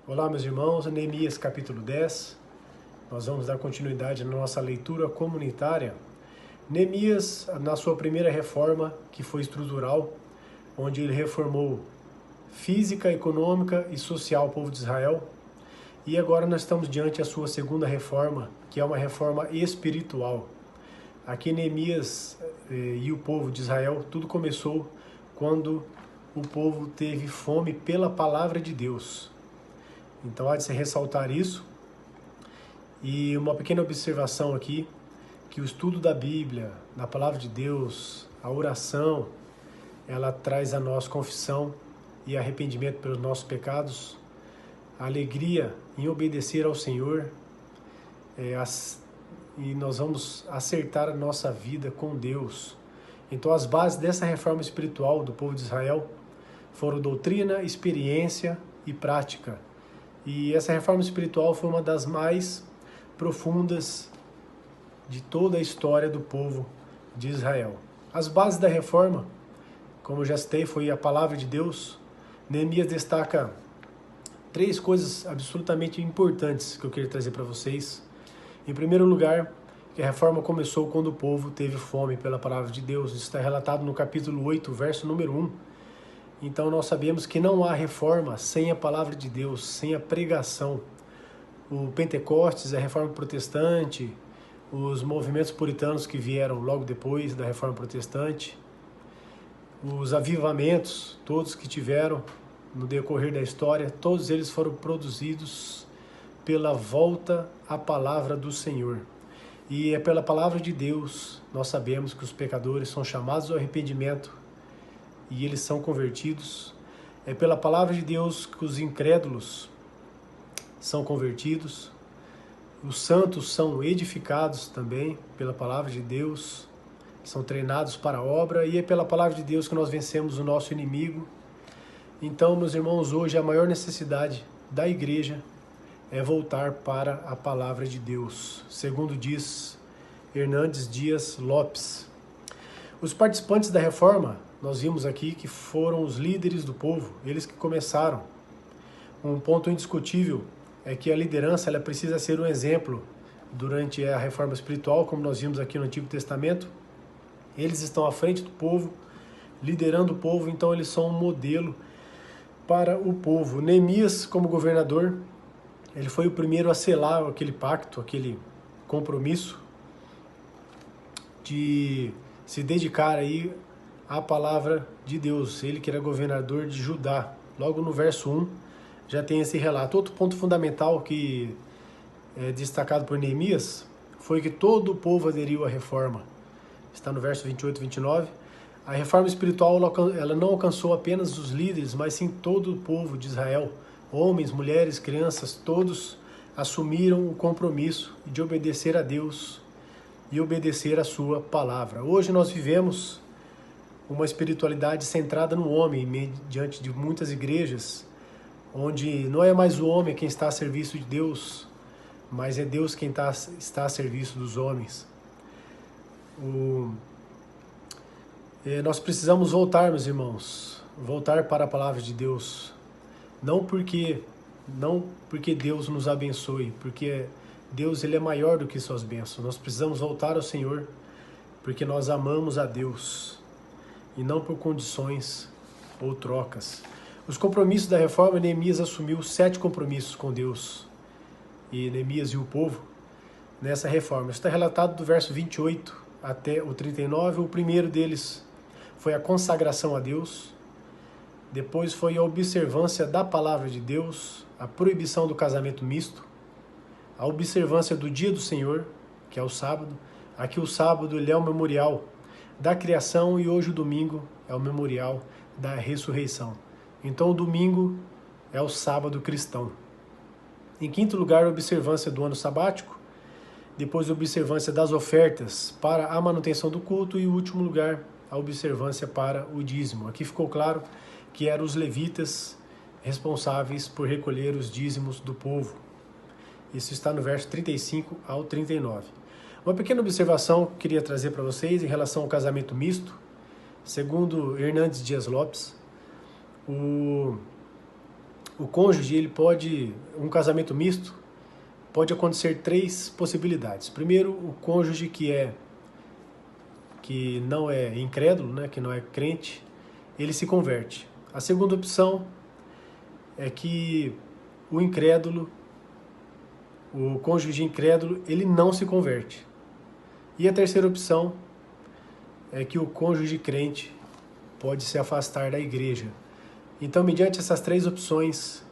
Olá, meus irmãos, Neemias capítulo 10. Nós vamos dar continuidade na nossa leitura comunitária. Neemias, na sua primeira reforma, que foi estrutural, onde ele reformou física, econômica e social o povo de Israel. E agora nós estamos diante da sua segunda reforma, que é uma reforma espiritual. Aqui Neemias e o povo de Israel, tudo começou quando o povo teve fome pela palavra de Deus. Então há de se ressaltar isso. E uma pequena observação aqui, que o estudo da Bíblia, da palavra de Deus, a oração, ela traz a nós confissão e arrependimento pelos nossos pecados, a alegria em obedecer ao Senhor, e nós vamos acertar a nossa vida com Deus. Então as bases dessa reforma espiritual do povo de Israel foram doutrina, experiência e prática. E essa reforma espiritual foi uma das mais profundas de toda a história do povo de Israel. As bases da reforma, como eu já citei, foi a palavra de Deus. Neemias destaca três coisas absolutamente importantes que eu queria trazer para vocês. Em primeiro lugar, que a reforma começou quando o povo teve fome pela palavra de Deus. Isso está relatado no capítulo 8, verso número 1. Então nós sabemos que não há reforma sem a palavra de Deus, sem a pregação. O Pentecostes, a reforma protestante, os movimentos puritanos que vieram logo depois da reforma protestante, os avivamentos, todos que tiveram no decorrer da história, todos eles foram produzidos pela volta à palavra do Senhor. E é pela palavra de Deus nós sabemos que os pecadores são chamados ao arrependimento e eles são convertidos. É pela palavra de Deus que os incrédulos são convertidos. Os santos são edificados também pela palavra de Deus, são treinados para a obra, e é pela palavra de Deus que nós vencemos o nosso inimigo. Então, meus irmãos, hoje a maior necessidade da igreja é voltar para a palavra de Deus, segundo diz Hernandes Dias Lopes. Os participantes da reforma, nós vimos aqui que foram os líderes do povo, eles que começaram. Um ponto indiscutível é que a liderança ela precisa ser um exemplo durante a reforma espiritual, como nós vimos aqui no Antigo Testamento. Eles estão à frente do povo, liderando o povo, então eles são um modelo para o povo. Neemias, como governador, ele foi o primeiro a selar aquele pacto, aquele compromisso de se dedicar aí à palavra de Deus. Ele que era governador de Judá. Logo no verso 1 já tem esse relato. Outro ponto fundamental que é destacado por Neemias foi que todo o povo aderiu à reforma. Está no verso 28 e 29. A reforma espiritual ela não alcançou apenas os líderes, mas sim todo o povo de Israel. Homens, mulheres, crianças, todos assumiram o compromisso de obedecer a Deus e obedecer a sua palavra. Hoje nós vivemos uma espiritualidade centrada no homem, diante de muitas igrejas, onde não é mais o homem quem está a serviço de Deus, mas é Deus quem está a serviço dos homens. Nós precisamos voltar, meus irmãos, voltar para a palavra de Deus, não porque Deus nos abençoe, porque Deus ele é maior do que suas bênçãos. Nós precisamos voltar ao Senhor, porque nós amamos a Deus, e não por condições ou trocas. Os compromissos da reforma, Neemias assumiu 7 compromissos com Deus, e Neemias e o povo, nessa reforma. Está relatado do verso 28 até o 39, o primeiro deles foi a consagração a Deus, depois foi a observância da palavra de Deus, a proibição do casamento misto, a observância do dia do Senhor, que é o sábado. Aqui o sábado ele é o memorial da criação e hoje o domingo é o memorial da ressurreição. Então o domingo é o sábado cristão. Em quinto lugar, a observância do ano sabático, depois a observância das ofertas para a manutenção do culto e, em último lugar, a observância para o dízimo. Aqui ficou claro que eram os levitas responsáveis por recolher os dízimos do povo. Isso está no verso 35 ao 39. Uma pequena observação que queria trazer para vocês em relação ao casamento misto. Segundo Hernandes Dias Lopes, o cônjuge, um casamento misto, pode acontecer 3 possibilidades. Primeiro, o cônjuge que não é incrédulo, né, que não é crente, ele se converte. A segunda opção é que o cônjuge incrédulo, ele não se converte. E a terceira opção é que o cônjuge crente pode se afastar da igreja. Então, mediante essas 3 opções,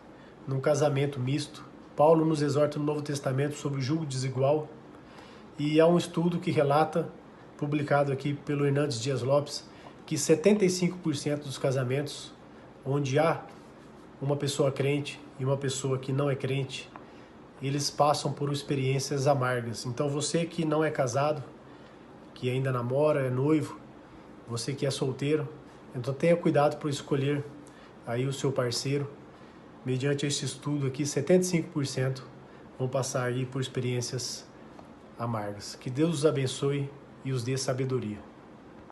num casamento misto, Paulo nos exorta no Novo Testamento sobre o julgo desigual, e há um estudo que relata, publicado aqui pelo Hernandes Dias Lopes, que 75% dos casamentos onde há uma pessoa crente e uma pessoa que não é crente, eles passam por experiências amargas. Então você que não é casado, que ainda namora, é noivo, você que é solteiro, então tenha cuidado para escolher aí o seu parceiro. Mediante esse estudo aqui, 75% vão passar aí por experiências amargas. Que Deus os abençoe e os dê sabedoria.